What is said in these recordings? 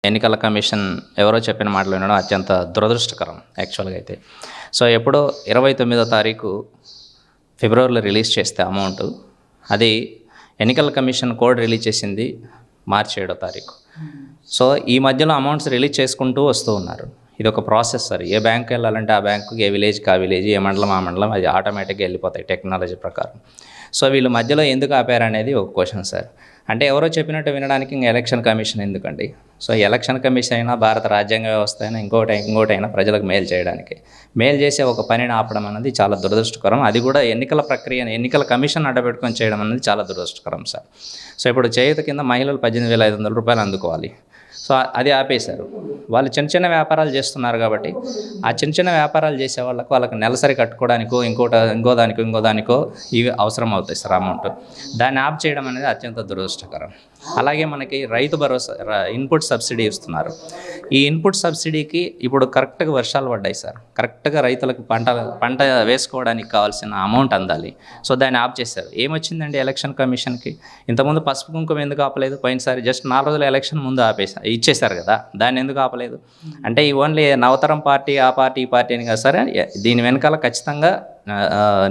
ఎన్నికల కమిషన్ ఎవరో చెప్పిన మాటలు వినడం అత్యంత దురదృష్టకరం యాక్చువల్గా అయితే. సో ఎప్పుడో 29వ తారీఖు ఫిబ్రవరిలో రిలీజ్ చేస్తే అమౌంట్, అది ఎన్నికల కమిషన్ కోడ్ రిలీజ్ చేసింది మార్చి 7వ తారీఖు. సో ఈ మధ్యలో అమౌంట్స్ రిలీజ్ చేసుకుంటూ వస్తూ ఉన్నారు. ఇది ఒక ప్రాసెస్ సార్. ఏ బ్యాంక్ వెళ్ళాలంటే ఆ బ్యాంకుకి, ఏ విలేజ్కి ఆ విలేజ్, ఏ మండలం ఆ మండలం, అది ఆటోమేటిక్గా వెళ్ళిపోతాయి టెక్నాలజీ ప్రకారం. సో వీళ్ళు మధ్యలో ఎందుకు ఆపారనేది ఒక క్వశ్చన్ సార్. అంటే ఎవరో చెప్పినట్టు వినడానికి ఇంకా ఎలక్షన్ కమిషన్ ఎందుకండి? సో ఎలక్షన్ కమిషన్ అయినా, భారత రాజ్యాంగ వ్యవస్థ అయినా, ఇంకోటైనా ప్రజలకు మేలు చేయడానికి. మేలు చేసే ఒక పనిని ఆపడం అనేది చాలా దురదృష్టకరం. అది కూడా ఎన్నికల ప్రక్రియను, ఎన్నికల కమిషన్ అడ్డపెట్టుకొని చేయడం అనేది చాలా దురదృష్టకరం సార్. సో ఇప్పుడు చేయూత కింద మహిళలు 18,500 రూపాయలు అందుకోవాలి. సో అది ఆపేశారు. వాళ్ళు చిన్న చిన్న వ్యాపారాలు చేస్తున్నారు కాబట్టి, ఆ చిన్న చిన్న వ్యాపారాలు చేసే వాళ్ళకి నెలసరి కట్టుకోవడానికో ఇంకో దానికో ఇవి అవసరం అవుతాయి సార్ అమౌంట్. దాన్ని ఆప్ చేయడం అనేది అత్యంత దురదృష్టకరం. అలాగే మనకి రైతు భరోసా ఇన్పుట్ సబ్సిడీ ఇస్తున్నారు. ఈ ఇన్పుట్ సబ్సిడీకి ఇప్పుడు కరెక్ట్గా వర్షాలు పడ్డాయి సార్. కరెక్ట్గా రైతులకు పంట వేసుకోవడానికి కావాల్సిన అమౌంట్ అందాలి. సో దాన్ని ఆప్ చేశారు. ఏమొచ్చిందండి ఎలక్షన్ కమిషన్కి? ఇంతకుముందు పసుపు కుంకుమ ఎందుకు ఆపలేదు? పోయినసారి జస్ట్ 4 రోజుల ఎలక్షన్ ముందు ఇచ్చేశారు కదా, దాన్ని ఎందుకు ఆపలేదు? అంటే ఈ ఓన్లీ నవతరం పార్టీ, ఆ పార్టీ, ఈ పార్టీ అని కాదు సార్. దీని వెనకాల ఖచ్చితంగా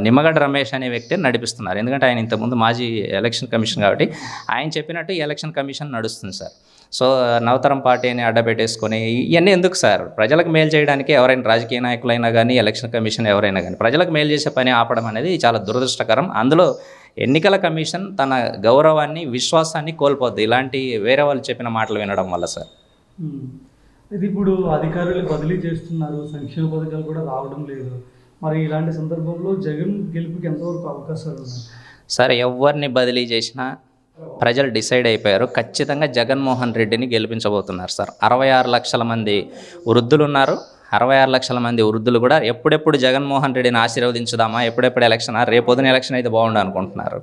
నిమ్మగడ్డ రమేష్ అనే వ్యక్తిని నడిపిస్తున్నారు. ఎందుకంటే ఆయన ఇంతకుముందు మాజీ ఎలక్షన్ కమిషన్ కాబట్టి ఆయన చెప్పినట్టు ఈ ఎలక్షన్ కమిషన్ నడుస్తుంది సార్. సో నవతరం పార్టీని అడ్డపెట్టేసుకొని ఇవన్నీ ఎందుకు సార్? ప్రజలకు మేలు చేయడానికి ఎవరైనా రాజకీయ నాయకులైనా కానీ, ఎలక్షన్ కమిషన్ ఎవరైనా కానీ ప్రజలకు మేలు చేసే పని ఆపడం అనేది చాలా దురదృష్టకరం. అందులో ఎన్నికల కమిషన్ తన గౌరవాన్ని, విశ్వాసాన్ని కోల్పోద్ది ఇలాంటి వేరే వాళ్ళు చెప్పిన మాటలు వినడం వల్ల సార్. ఇది ఇప్పుడు అధికారులు బదిలీ చేస్తున్నారు, సంక్షేమ పథకాలు కూడా రావడం లేదు. మరి ఇలాంటి సందర్భంలో జగన్ గెలుపుకి ఎంతవరకు అవకాశాలు ఉన్నాయి సార్? ఎవరిని బదిలీ చేసినా ప్రజలు డిసైడ్ అయిపోయారు. ఖచ్చితంగా జగన్మోహన్ రెడ్డిని గెలిపించబోతున్నారు సార్. 66 లక్షల మంది వృద్ధులు ఉన్నారు. 66 లక్షల మంది వృద్ధులు కూడా ఎప్పుడెప్పుడు జగన్మోహన్ రెడ్డిని ఆశీర్వదించుదామా, ఎప్పుడెప్పుడు ఎలక్షన్, రేపొద్దున ఎలక్షన్ అయితే బాగుండు అనుకుంటున్నారు.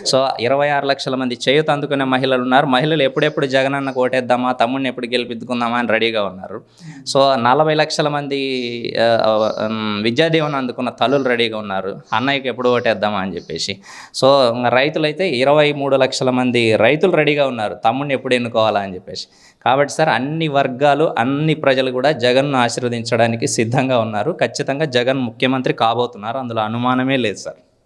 సో 26 లక్షల మంది చేయూత అందుకునే మహిళలు ఉన్నారు. మహిళలు ఎప్పుడెప్పుడు జగనన్న ఓటేద్దామా, తమ్ముడిని ఎప్పుడు గెలిపించుకుందామా అని రెడీగా ఉన్నారు. సో 40 లక్షల మంది విద్యాదీవెన అందుకున్న తల్లులు రెడీగా ఉన్నారు, అన్నయ్యకి ఎప్పుడు ఓటేద్దామా అని చెప్పేసి. సో రైతులైతే 23 లక్షల మంది రైతులు రెడీగా ఉన్నారు, తమ్ముడిని ఎప్పుడు ఎన్నుకోవాలా అని చెప్పేసి. కాబట్టి సార్ అన్ని వర్గాలు, అన్ని ప్రజలు కూడా జగన్ను ఆశీర్వదించడానికి సిద్ధంగా ఉన్నారు. ఖచ్చితంగా జగన్ ముఖ్యమంత్రి కాబోతున్నారు, అందులో అనుమానమే లేదు సార్.